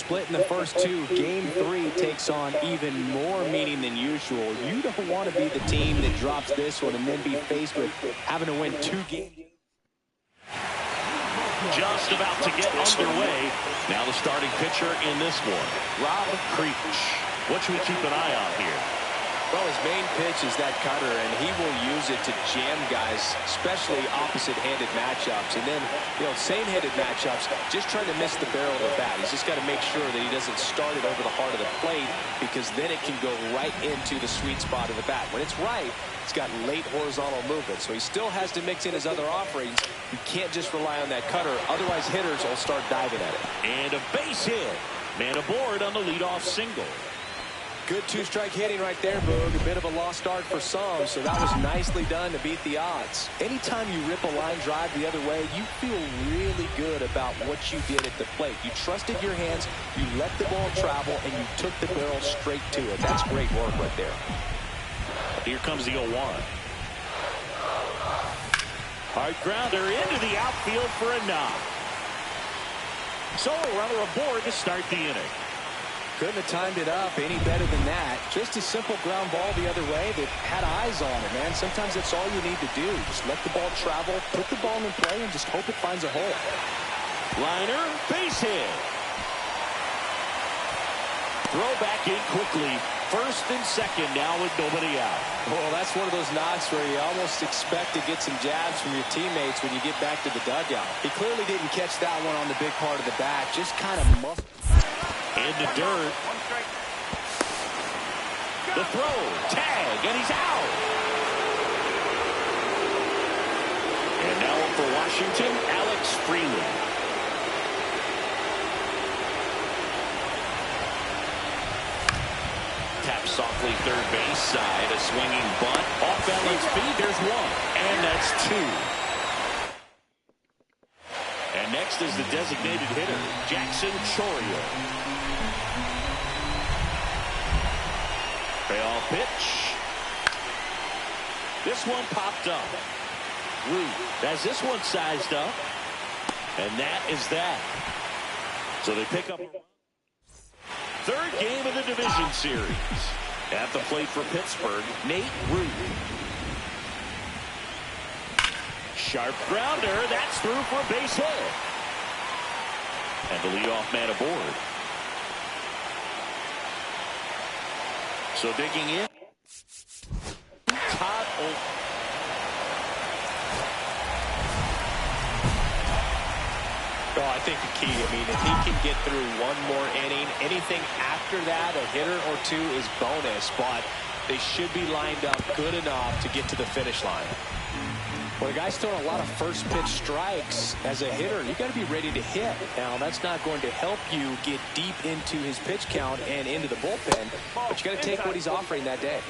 split in the first two. Game 3 takes on even more meaning than usual. You don't want to be the team that drops this one and then be faced with having to win 2 games. Just about to get underway. Now the starting pitcher in this one, Rob Creech. What should we keep an eye on here? Well, his main pitch is that cutter, and he will use it to jam guys, especially opposite-handed matchups. And then, same-handed matchups, just trying to miss the barrel of the bat. He's just got to make sure that he doesn't start it over the heart of the plate, because then it can go right into the sweet spot of the bat. When it's right, it's got late horizontal movement, so he still has to mix in his other offerings. You can't just rely on that cutter, otherwise hitters will start diving at it. And a base hit. Man aboard on the leadoff single. Good 2-strike hitting right there, Boog. A bit of a lost start for some, so that was nicely done to beat the odds. Anytime you rip a line drive the other way, you feel really good about what you did at the plate. You trusted your hands, you let the ball travel, and you took the barrel straight to it. That's great work right there. Here comes the 0-1. Hard grounder into the outfield for a knock. So a runner aboard to start the inning. Couldn't have timed it up any better than that. Just a simple ground ball the other way that had eyes on it, man. Sometimes that's all you need to do. Just let the ball travel, put the ball in play, and just hope it finds a hole. Liner, base hit. Throw back in quickly. First and second now with nobody out. Well, that's one of those knocks where you almost expect to get some jabs from your teammates when you get back to the dugout. He clearly didn't catch that one on the big part of the bat. Just kind of muffled. In the dirt. The throw, tag, and he's out. And now up for Washington, Alex Freeland. Tap softly third base side, a swinging bunt. Off balance feed, there's one. And that's 2. And next is the designated hitter, Jackson Chourio. Payoff pitch. This one popped up. Root has this one sized up. And that is that. So they pick up third game of the division series. At the plate for Pittsburgh, Nate Root. Sharp grounder. That's through for a base hit. And the leadoff man aboard. So digging in. Todd Oak. Well, I think the key, if he can get through one more inning, anything after that, a hitter or two is bonus, but they should be lined up good enough to get to the finish line. Well, the guy's throwing a lot of first pitch strikes. As a hitter, you got to be ready to hit. Now, that's not going to help you get deep into his pitch count and into the bullpen, but you got to take what he's offering that day.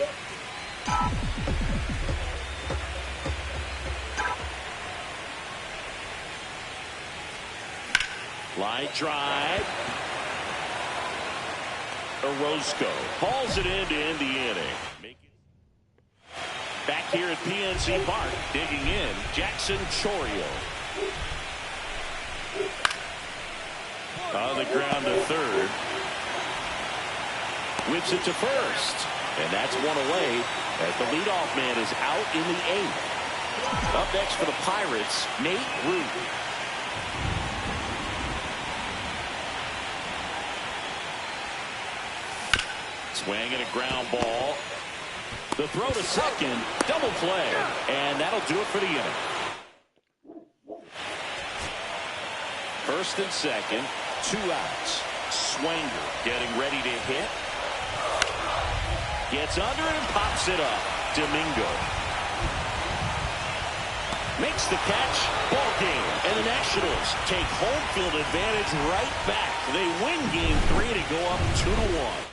Line drive. Orozco hauls it in to end the inning. Back here at PNC Park, digging in, Jackson Chourio. On the ground to third. Whips it to first. And that's one away as the leadoff man is out in the 8th. Up next for the Pirates, Nate Root. Swing and a ground ball. The throw to second, double play, and that'll do it for the inning. First and second, 2 outs. Swanger getting ready to hit. Gets under it and pops it up. Domingo makes the catch. Ball game, and the Nationals take home field advantage right back. They win game 3 to go up 2-1.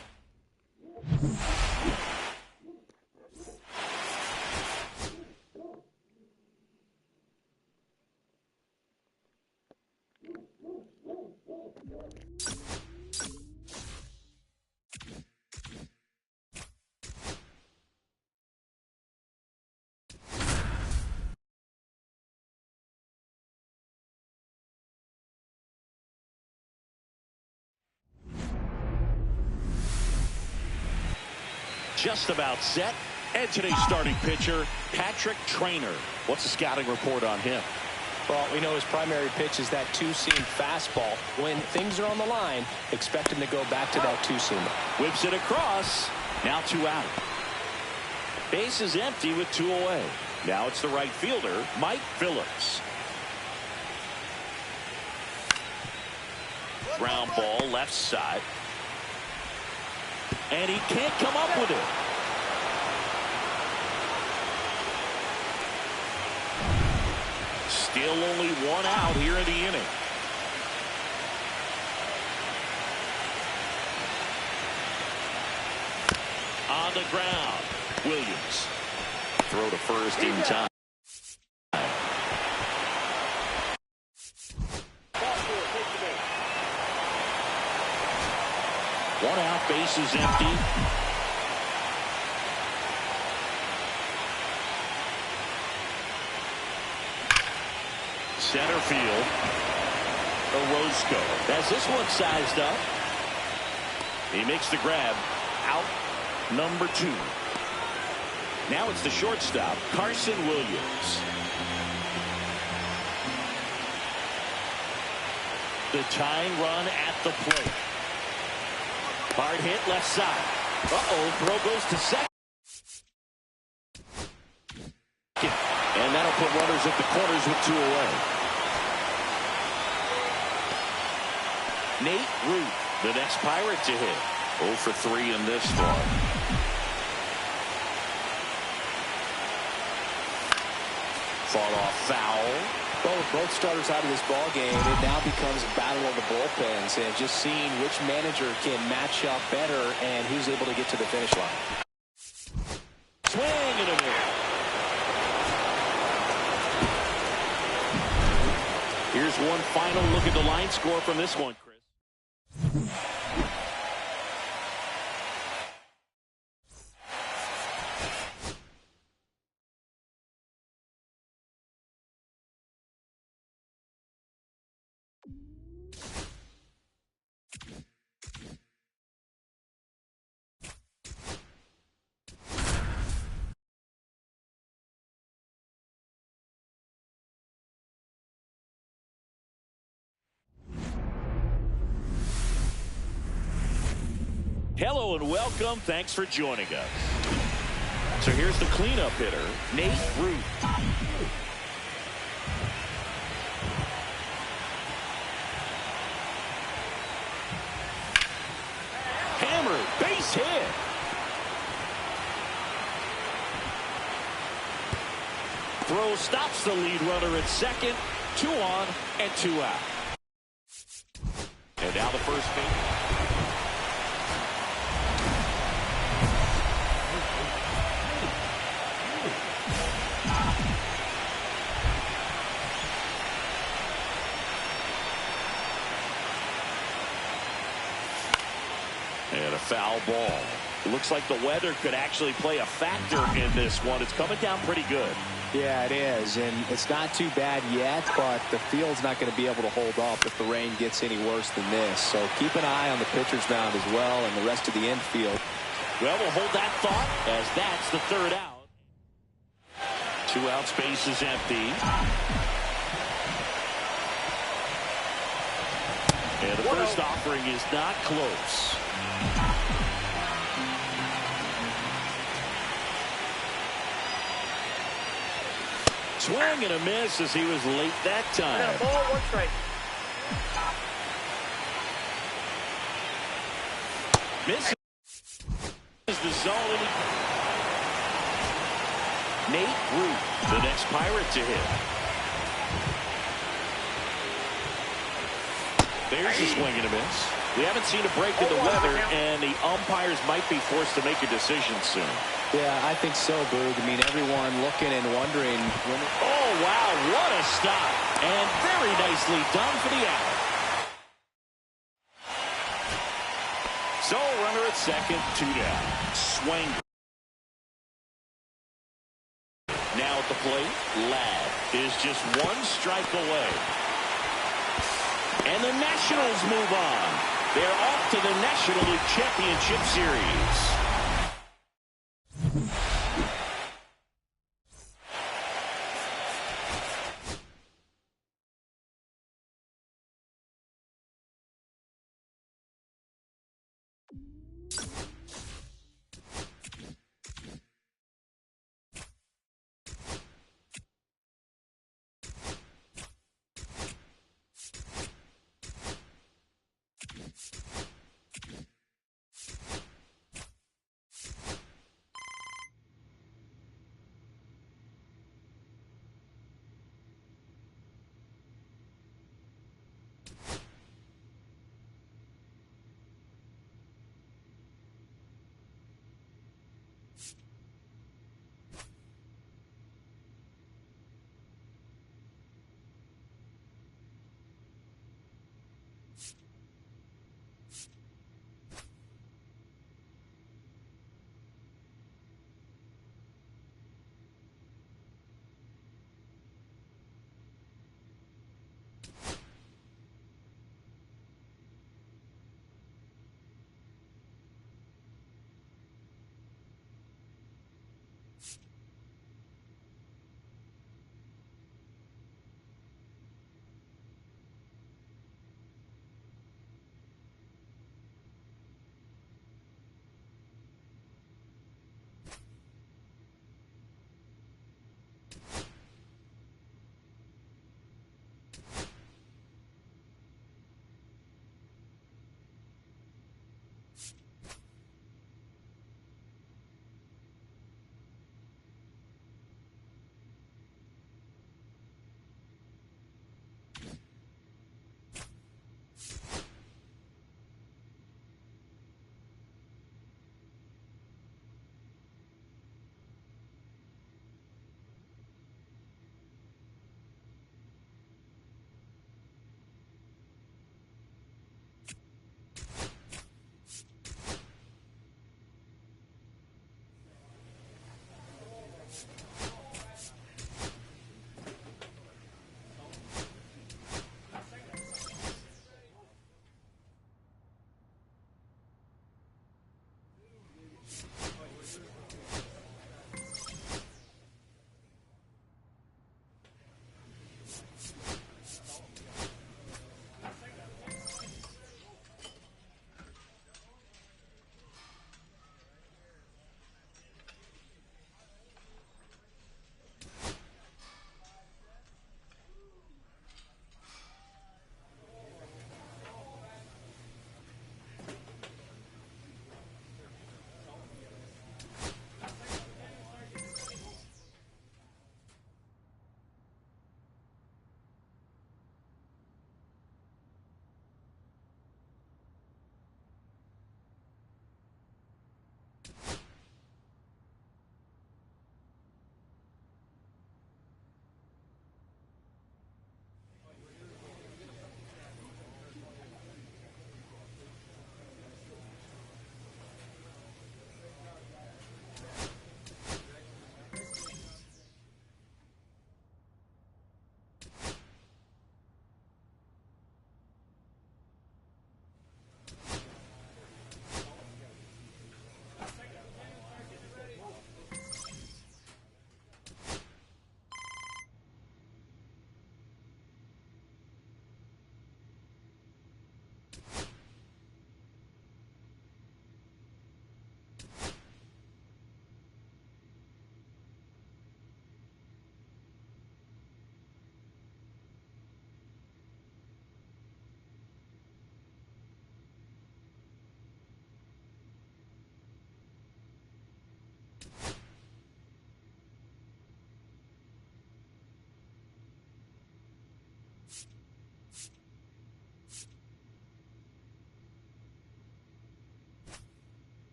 just about set. And today's starting pitcher, Patrick Traynor. What's the scouting report on him? Well, we know his primary pitch is that two-seam fastball. When things are on the line, expect him to go back to that two-seamer. Whips it across. Now 2 out. Base is empty with 2 away. Now it's the right fielder, Mike Phillips. Ground ball left side. And he can't come up with it. Still only 1 out here in the inning. On the ground, Williams. Throw to first in time. 1 out, base is empty. Center field. Orozco has this one sized up. He makes the grab. Out number 2. Now it's the shortstop, Carson Williams. The tying run at the plate. Hard hit left side. Throw goes to second. And that'll put runners at the corners with 2 away. Nate Root, the next Pirate to hit. 0 for 3 in this one. Fought off foul. Well, with both starters out of this ball game, it now becomes a battle of the bullpens and just seeing which manager can match up better and who's able to get to the finish line. Swing and a miss. Here's one final look at the line score from this one, Chris. Hello and welcome. Thanks for joining us. So here's the cleanup hitter, Nate Root. Hammered, base hit. Throw stops the lead runner at second. 2 on and 2 out. And now the first base. And a foul ball. It looks like the weather could actually play a factor in this one. It's coming down pretty good. Yeah, it is, and it's not too bad yet, but the field's not going to be able to hold up if the rain gets any worse than this. So keep an eye on the pitcher's mound as well and the rest of the infield. Well, we'll hold that thought as that's the 3rd out. 2 out, space is empty. And the first offering is not close. Swing and a miss as he was late that time. Ball, 1 strike. Misses the zone. Nate Root, the next Pirate to hit. There's a swing and a miss. We haven't seen a break in the weather, and the umpires might be forced to make a decision soon. Yeah, I think so, Boog. I mean, everyone looking and wondering. Oh, wow, what a stop. And very nicely done for the out. So, runner at second, 2 down. Swing. Now at the plate, Ladd is just 1 strike away. And the Nationals move on. They're off to the National League Championship Series.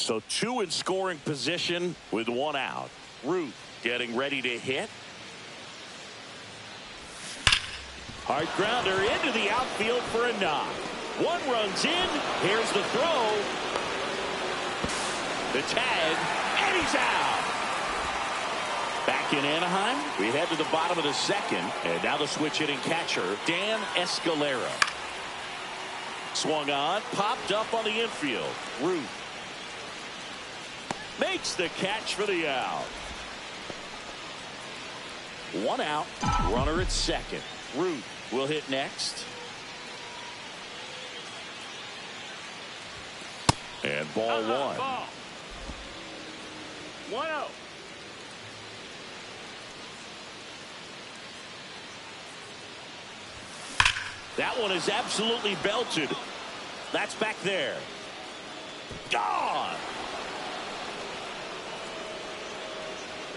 So 2 in scoring position with 1 out. Root getting ready to hit. Hard grounder into the outfield for a knock. 1 runs in. Here's the throw. The tag, and he's out. Back in Anaheim, we head to the bottom of the 2nd, and now the switch hitting catcher, Dan Escalera. Swung on, popped up on the infield. Root makes the catch for the out. 1 out, runner at 2nd. Root will hit next. And ball 1. Ball. 1-0. That one is absolutely belted. That's back there. Gone.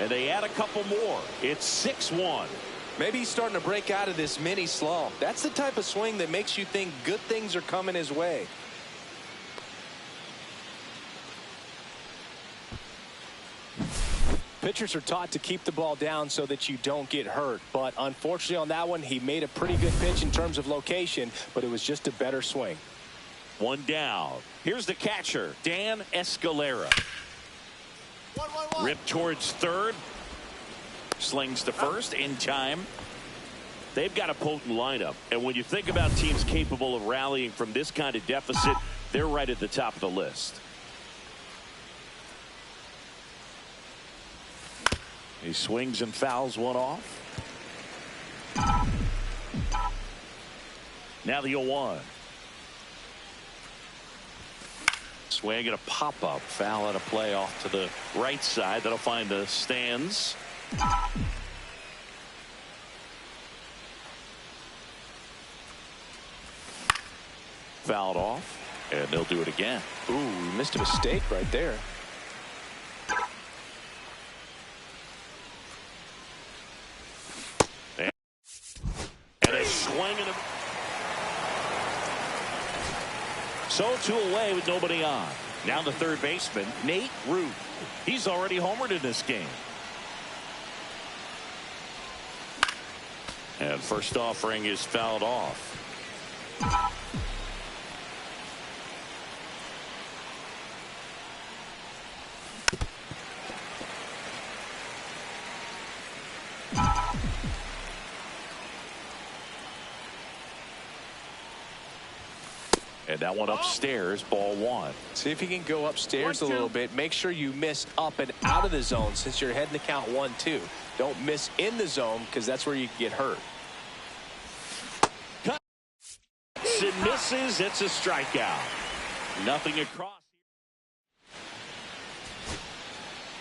And they add a couple more. It's 6-1. Maybe he's starting to break out of this mini slump. That's the type of swing that makes you think good things are coming his way. Pitchers are taught to keep the ball down so that you don't get hurt. But unfortunately on that one, he made a pretty good pitch in terms of location, but it was just a better swing. 1 down. Here's the catcher, Dan Escalera. 1-1-1. Ripped towards 3rd. Slings to 1st in time. They've got a potent lineup. And when you think about teams capable of rallying from this kind of deficit, they're right at the top of the list. He swings and fouls one off. Now the 0-1. Swing and a pop-up. Foul out of play off to the right side. That'll find the stands. Fouled off. And they'll do it again. Ooh, he missed a mistake right there. And a swing and a... So 2 away with nobody on. Now the 3rd baseman, Nate Root. He's already homered in this game. And first offering is fouled off. And that one upstairs, ball 1. See if you can go upstairs a little bit. Make sure you miss up and out of the zone since you're heading to count 1-2. Don't miss in the zone because that's where you get hurt. It misses. It's a strikeout. Nothing across.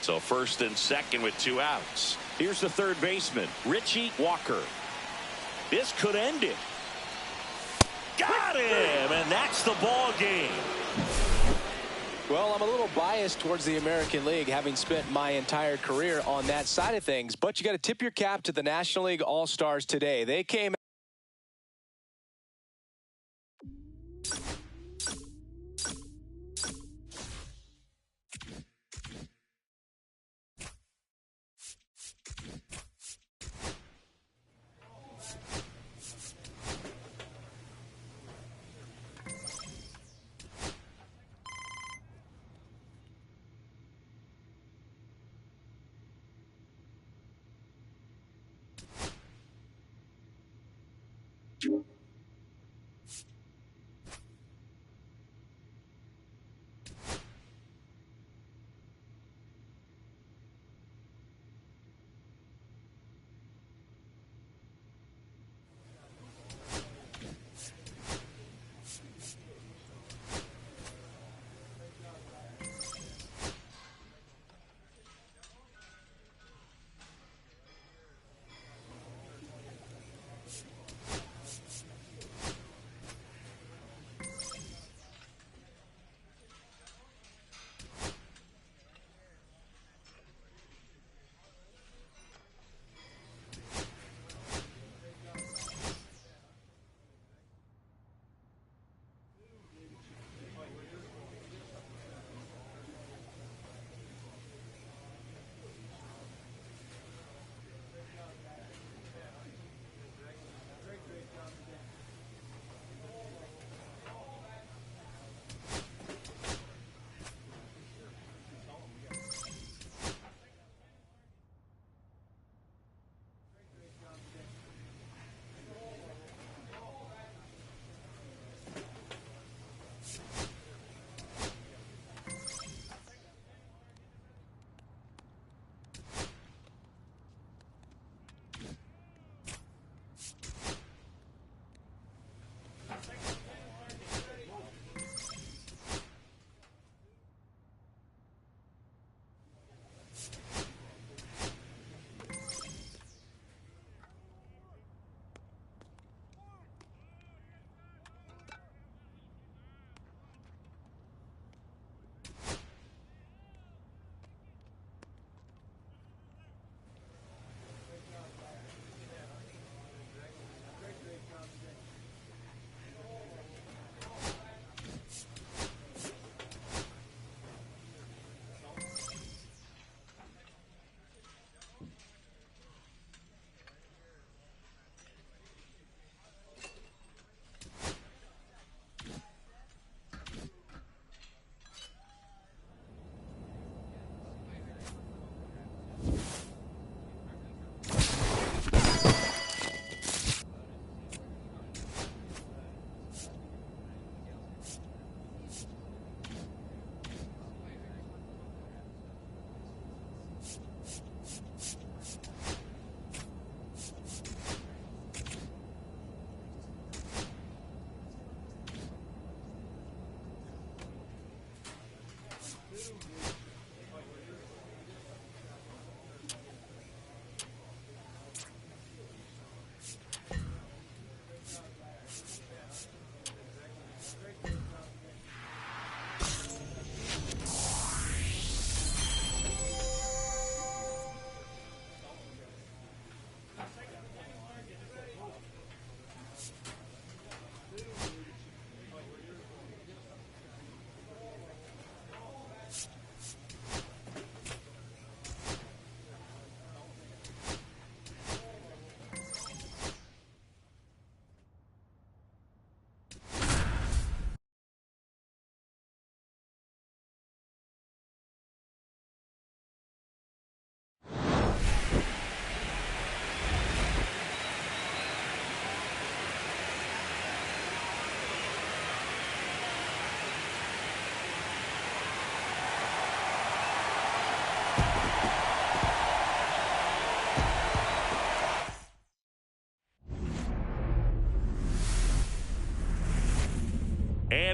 So 1st and 2nd with 2 outs. Here's the 3rd baseman, Richie Walker. This could end it. Got him, and that's the ball game. Well, I'm a little biased towards the American League, having spent my entire career on that side of things. But you got to tip your cap to the National League All-Stars today. They came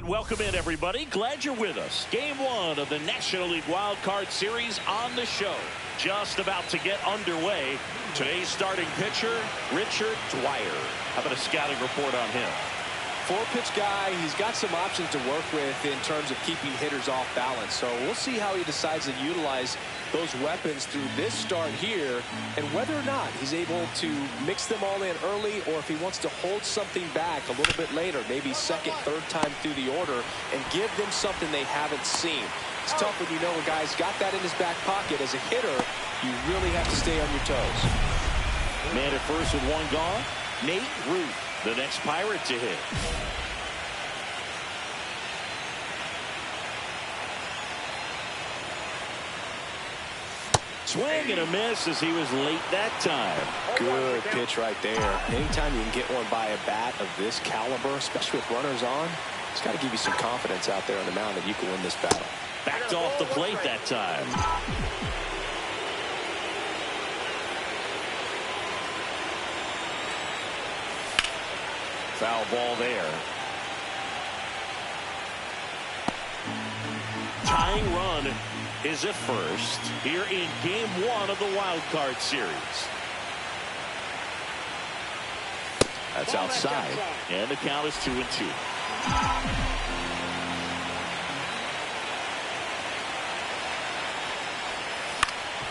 welcome in, everybody. Glad you're with us. Game 1 of the National League Wild Card Series on the show. Just about to get underway. Today's starting pitcher, Richard Dwyer. How about a scouting report on him? 4-pitch guy. He's got some options to work with in terms of keeping hitters off balance. So we'll see how he decides to utilize those weapons through this start here, and whether or not he's able to mix them all in early, or if he wants to hold something back a little bit later, maybe second, third time through the order, and give them something they haven't seen. It's tough when you know a guy's got that in his back pocket. As a hitter, you really have to stay on your toes. Man at first with one gone. Nate Ruth, the next Pirate to hit. Swing and a miss as he was late that time. Good pitch right there. Anytime you can get one by a bat of this caliber, especially with runners on, it's got to give you some confidence out there on the mound that you can win this battle. Backed off the plate that time. Foul ball there. Tying run is at first here in Game 1 of the Wild Card Series. That's outside, and the count is 2-2.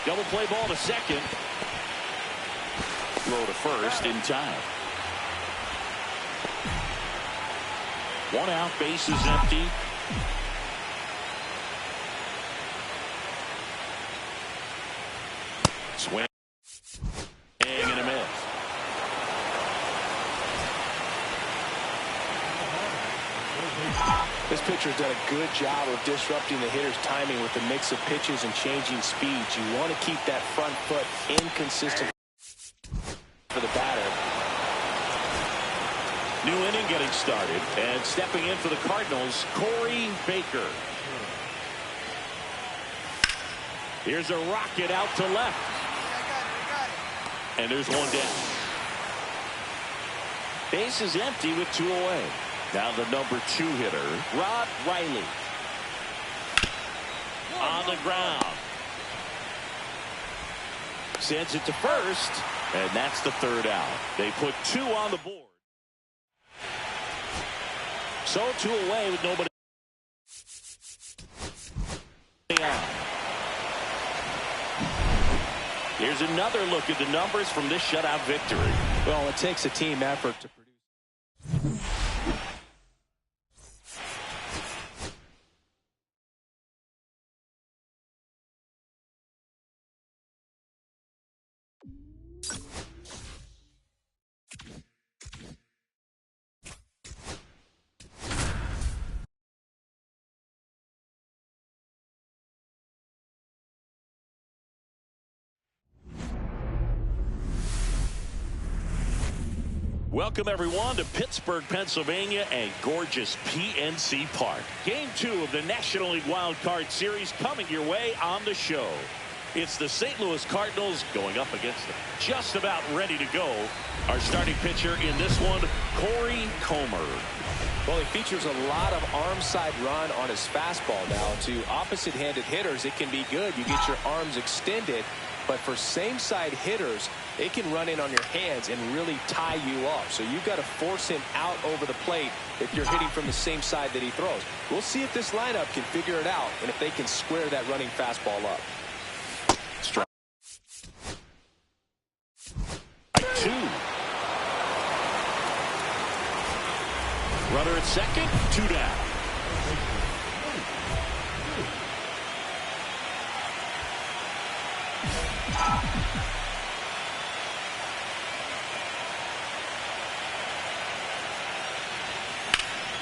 Double play ball to second. Throw to first in time. One out, base is empty. Swing and a miss. This pitcher's done a good job of disrupting the hitter's timing with the mix of pitches and changing speeds. You want to keep that front foot inconsistent for the batter. New inning getting started, and stepping in for the Cardinals, Corey Baker. Here's a rocket out to left. And there's one down. Base is empty with 2 away. Now the number 2 hitter, Rod Riley. On the ground. Sends it to first, and that's the 3rd out. They put 2 on the board. So 2 away with nobody out. Here's another look at the numbers from this shutout victory. Well, it takes a team effort to produce. Welcome, everyone, to Pittsburgh, Pennsylvania, and gorgeous PNC Park. Game 2 of the National League Wild Card Series coming your way on the show. It's the St. Louis Cardinals going up against them. Just about ready to go. Our starting pitcher in this one, Corey Comer. Well, he features a lot of arm side run on his fastball. Now, to opposite-handed hitters, it can be good. You get your arms extended. But for same-side hitters, it can run in on your hands and really tie you up. So you've got to force him out over the plate if you're hitting from the same side that he throws. We'll see if this lineup can figure it out and if they can square that running fastball up. Strike 2. Runner at second, 2 down.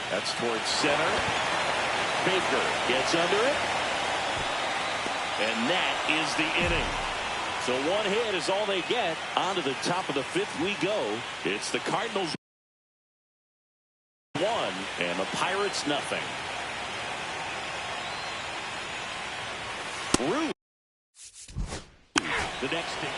That's towards center. Baker gets under it. And that is the inning. So 1 hit is all they get. On to the top of the 5th we go. It's the Cardinals 1 and the Pirates nothing. Ruth. The next inning.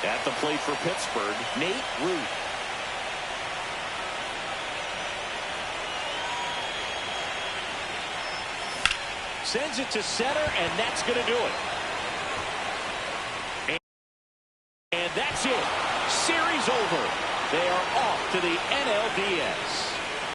At the plate for Pittsburgh, Nate Root. Sends it to center, and that's going to do it.